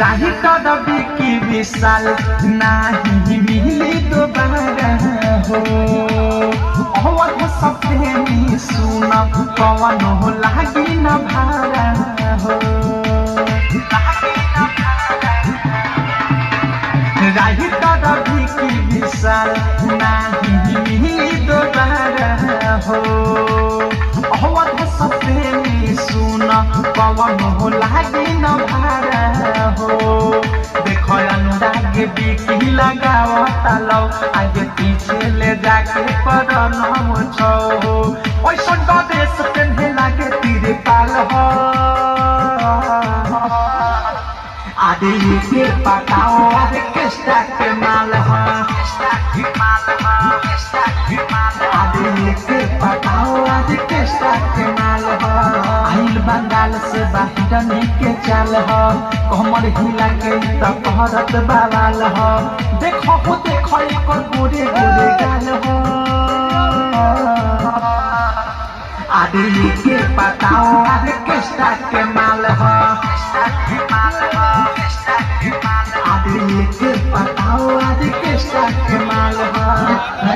राही कदबी की विशाल नाही मिली दोबारा हो अवध सप्रेमी सुन पवन हो लागी न भारा हो राही कदबी की विशाल नाही मिली दोबारा हो अवध सप्रेमी सुन पवन हो लागी न भारा हो देखो अनुराग बिकी लगावता लो आगे पीछे ले जाके पर नाम छो ओइसन ड्रेस पहने लागे तेरे पाल हो आदि के पटाओ आदि किस्ता के माल हो आदि के पटाओ आदि किस्ता के माल हो आइल बंगाल से बाहर के चाल हो कमर हिला के तो कहरत बाबाल हो देखो एक गोरे गोरे गाल हो आदि के पटाओ आदि किस्ता के माल हो आदि के पटाओ आदि किस्ता के माल